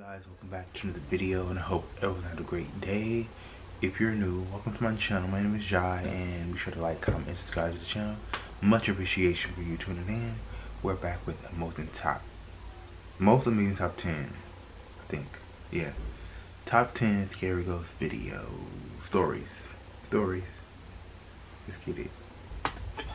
Guys, welcome back to another video, and I hope everyone had a great day. If you're new, welcome to my channel. My name is Jai, and be sure to like, comment, and subscribe to the channel. Much appreciation for you tuning in. We're back with a most amazing top 10, I think. Yeah, top 10 scary ghost video stories. Let's get it.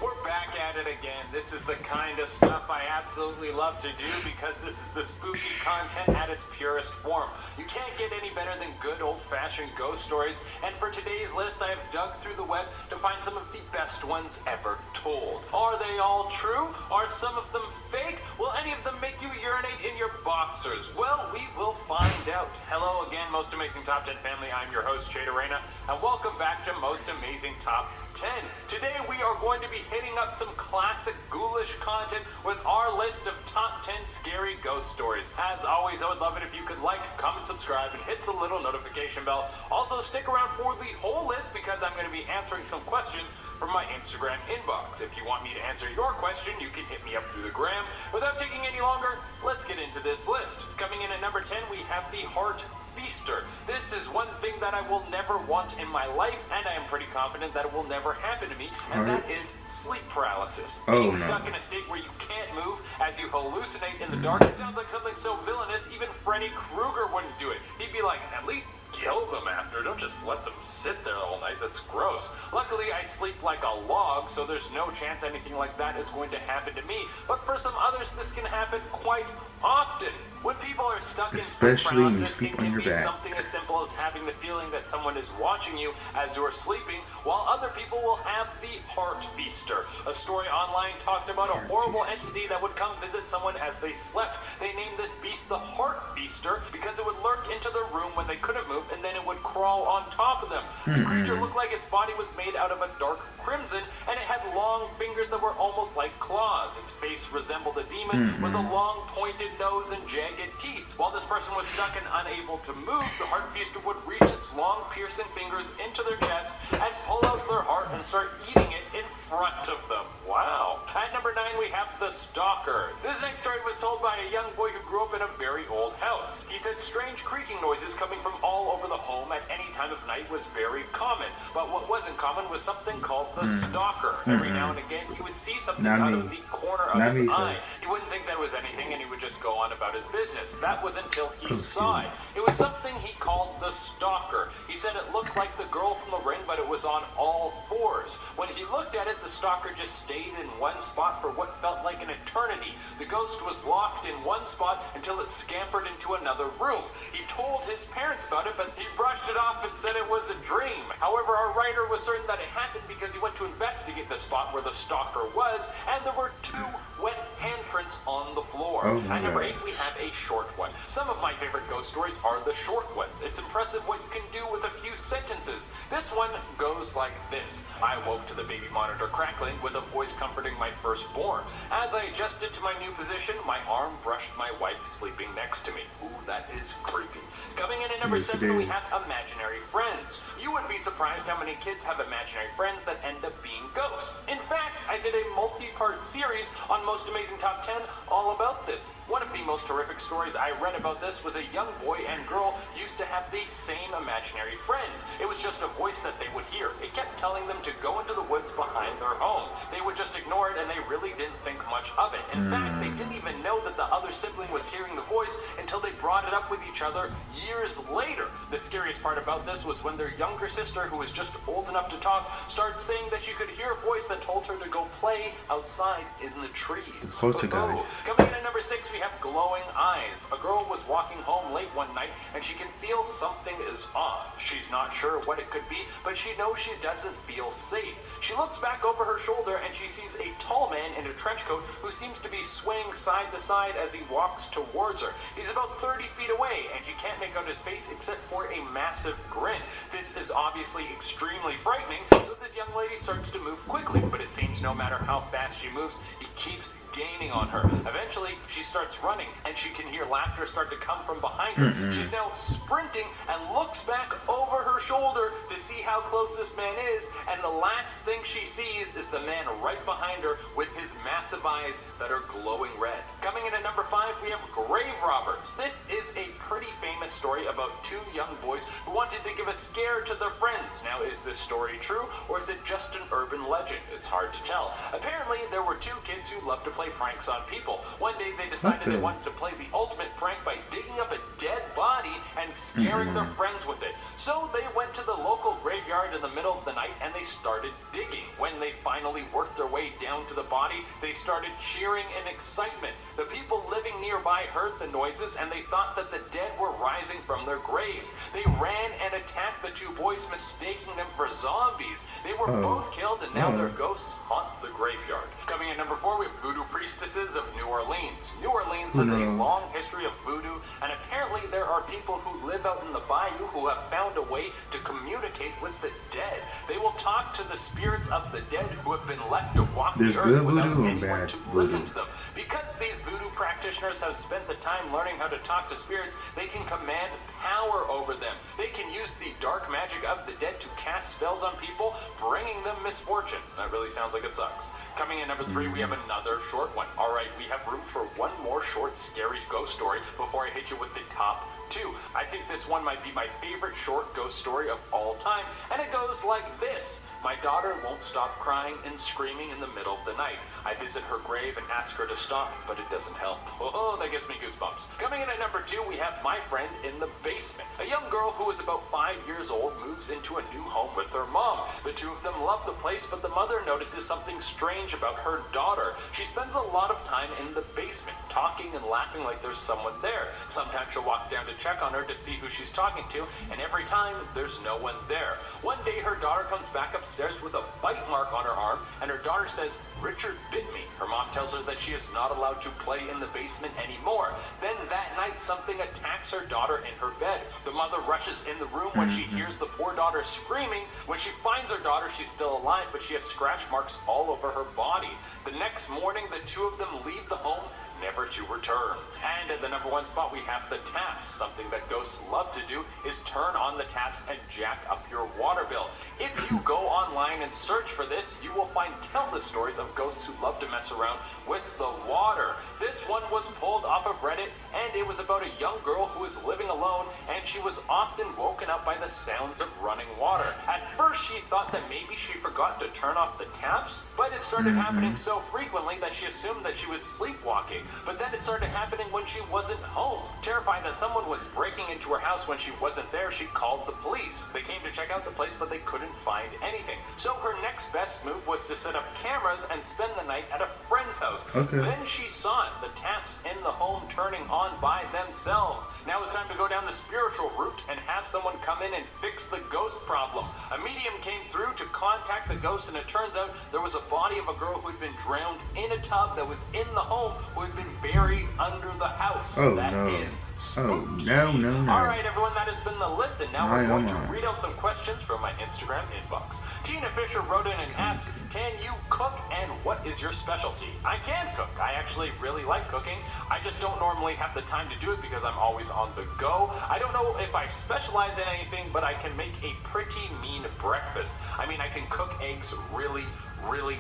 We're back at it again. This is the kind of stuff I absolutely love to do because this is the spooky content at its purest form. You can't get any better than good old-fashioned ghost stories, and for today's list I have dug through the web to find some of the best ones ever told. Are they all true? Are some of them fake? Will any of them make you urinate in your boxers? Well, we will find out. Hello again, Most Amazing Top 10 family. I'm your host, Jay Arena, and welcome back to Most Amazing Top 10. Today we are going to be hitting up some classic ghoulish content with our list of top 10 scary ghost stories. As always, I would love it if you could like, comment, subscribe, and hit the little notification bell. Also stick around for the whole list because I'm going to be answering some questions from my Instagram inbox. If you want me to answer your question, you can hit me up through the gram. Without taking any longer, let's get into this list. Coming in at number 10, we have the Heart Feaster. This is one thing that I will never want in my life, and I am pretty confident that it will never happen to me, and that is sleep paralysis. Being stuck in a state where you can't move as you hallucinate in the dark. It sounds like something so villainous, even Freddy Krueger wouldn't do it. He'd be like, at least kill them after, don't just let them sit there all night. That's gross. Luckily, I sleep like a log, so there's no chance anything like that is going to happen to me, but for some others, this can happen quite often. When people are stuck in sleep paralysis, it can be something as simple as having the feeling that someone is watching you as you're sleeping, while other people will have the Heart Feaster. A story online talked about a horrible entity that would come visit someone as they slept. They named this beast the Heart Feaster because it would lurk into the room when they couldn't move, and then it would crawl on top of them. The creature looked like its body was made out of a dark crimson, and it had long fingers that were almost like claws. Its face resembled a demon with a long pointed nose and jagged teeth. While this person was stuck and unable to move, the Heart Feaster would reach its long piercing fingers into their chest and pull out their heart and start eating it in front of them. Wow. At number 9, we have the Stalker. This next story was told by a young boy who grew up in a very old house. He said strange creaking noises coming from all over the home at any time of night was very common, but what wasn't common was something called the Stalker. Every now and again, he would see something out of the corner of his eye. He wouldn't think that was anything, and he would just go on about his business. That was until he saw it. It was something he called the Stalker. He said it looked like the girl from the Ring, but it was on all fours. When he looked at it, the Stalker just stayed in one spot for what felt like an eternity. The ghost was locked in one spot until it scampered into another room. He told his parents about it, but he brushed it off and said it was a dream. However, our writer was certain that it happened because he went to investigate the spot where the Stalker was, and there were 2 wet handprints on the floor. At number 8, we have a short one. Some of my favorite ghost stories are the short ones. It's impressive what you can do with a few sentences. This one goes like this. I woke to the baby monitor crackling with a voice comforting my firstborn. As I adjusted to my new position, my arm brushed my wife sleeping next to me. Ooh, that is creepy. Coming in at number 7, we have imaginary friends. You would be surprised how many kids have imaginary friends that end up being ghosts. In fact, I did a multi-part series on Most Amazing Top 10 all about this. One of the most horrific stories I read about this was a young boy and girl used to have the same imaginary friend. It was just a voice that they would hear. It kept telling them to go into the woods behind their home. They would just ignore it, and they really didn't think much of it. In fact, they didn't even know that the other sibling was hearing the voice until they brought it up with each other years later. The scariest part about this was when their younger sister, who was just old enough to talk, started saying that she could hear a voice that told her to go play outside in the trees. Coming in at number 6, we have glowing eyes. A girl was walking home late one night, and she can feel something is off. She's not sure what it could be, but she knows she doesn't feel safe. She looks back over her shoulder, and she sees a tall man in a trench coat who seems to be swaying side to side as he walks towards her. He's about 30 feet away, and she can't make out his face except for a massive grin. This is obviously extremely frightening, so this young lady starts to move quickly, but it seems no matter how fast she moves, he keeps gaining on her. Eventually, she starts running running, and she can hear laughter start to come from behind her. She's now sprinting and looks back over her shoulder to see how close this man is, and the last thing she sees is the man right behind her with his massive eyes that are glowing red. Coming in at number 5, we have grave robbers. This is a pretty famous story about 2 young boys who wanted to give a scare to their friends. Now, is this story true, or is it just an urban legend? It's hard to tell. Apparently, there were 2 kids who loved to play pranks on people. One day, they decided they wanted to play the ultimate prank by digging up a dead body and scaring their friends with it. So they went to the local graveyard in the middle of the night and they started digging. When they finally worked their way down to the body, they started cheering in excitement. The people living nearby heard the noises and they thought that the dead were rising from their graves. They ran and attacked the 2 boys, mistaking them for zombies. They were both killed and now their ghosts haunt the graveyard. Coming in number 4, we have voodoo priestesses of New Orleans. New Orleans has a long history of voodoo, and apparently there are people who live out in the bayou who have found a way to communicate with the dead. They will talk to the spirits of the dead who have been left to walk the earth without anyone to listen to them. Because these voodoo practitioners have spent the time learning how to talk to spirits, they can command power over them. They can use the dark magic of the dead to cast spells on people, bringing them misfortune. That really sounds like it sucks. Coming in number 3, we have another short one. All right, we have room for one more short, scary ghost story before I hit you with the top 2. I think this one might be my favorite short ghost story of all time, and it goes like this. My daughter won't stop crying and screaming in the middle of the night. I visit her grave and ask her to stop, but it doesn't help. Oh, that gives me goosebumps. Coming in at number 2, we have my friend in the basement. A young girl who is about 5 years old moves into a new home with her mom. The 2 of them love the place, but the mother notices something strange about her daughter. She spends a lot of time in the basement, talking and laughing like there's someone there. Sometimes she'll walk down to check on her to see who she's talking to, and every time, there's no one there. One day, her daughter comes back upstairs with a bite mark on her arm, and her daughter says, "Richard bit me." Her mom tells her that she is not allowed to play in the basement anymore. Then that night, something attacks her daughter in her bed. The mother rushes in the room when she hears the poor daughter screaming. When she finds her daughter, she's still alive, but she has scratch marks all over her body. The next morning, the 2 of them leave the home, never to return. And at the number 1 spot, we have the taps. Something that ghosts love to do is turn on the taps and jack up your water bill. If you go online and search for this, you will find countless stories of ghosts who love to mess around with the water. This one was pulled off of Reddit, and it was about a young girl who was living alone, and she was often woken up by the sounds of running water. At first, she thought that maybe she forgot to turn off the taps, but it started happening so frequently that she assumed that she was sleepwalking. But then it started happening when she wasn't home. Terrified that someone was breaking into her house when she wasn't there, she called the police. They came to check out the place, but they couldn't find anything. So her next best move was to set up cameras and spend the night at a friend's house. Then she saw it, the taps in the home turning on by themselves. Now it's time to go down the spiritual route and have someone come in and fix the ghost problem. A medium came through to contact the ghost, and it turns out there was a body of a girl who had been drowned in a tub that was in the home, who had been buried under the house. That is spooky. All right, everyone, that has been the list, and now we're going to read out some questions from my Instagram inbox. Tina Fisher wrote in and asked, "Can you cook, and what is your specialty?" I can cook. I actually really like cooking. I just don't normally have the time to do it because I'm always on the go. I don't know if I specialize in anything, but I can make a pretty mean breakfast. I mean, I can cook eggs really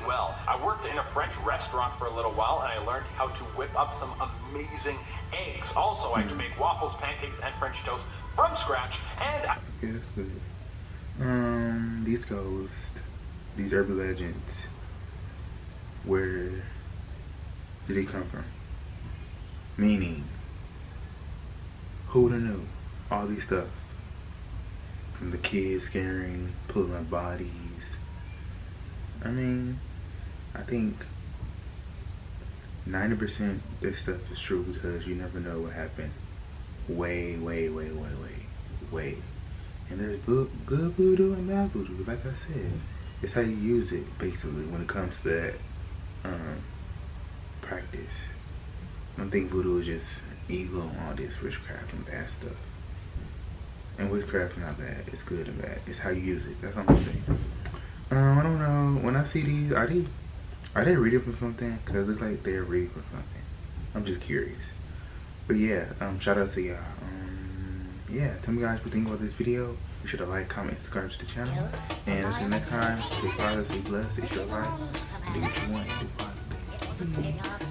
well. I worked in a French restaurant for a little while, and I learned how to whip up some amazing eggs. Also, I can make waffles, pancakes, and French toast from scratch, and yeah, that's good. These ghosts, these urban legends, where did they come from? Meaning, who would have knew all these stuff? From the kids scaring, pulling up bodies. I mean, I think 90% this stuff is true because you never know what happened way. And there's good voodoo and bad voodoo. Like I said, it's how you use it basically when it comes to that practice. I don't think voodoo is just evil and all this witchcraft and bad stuff. And witchcraft's not bad. It's good and bad. It's how you use it. That's all I'm saying. I don't know. When I see these, are they reading for something? Cause it looks like they're reading for something. I'm just curious. But yeah, shout out to y'all. Yeah, tell me guys what you think about this video. Be sure to like, comment, subscribe to the channel. And until next time, stay positive, stay blessed, stay your life, do what you want, and do positive.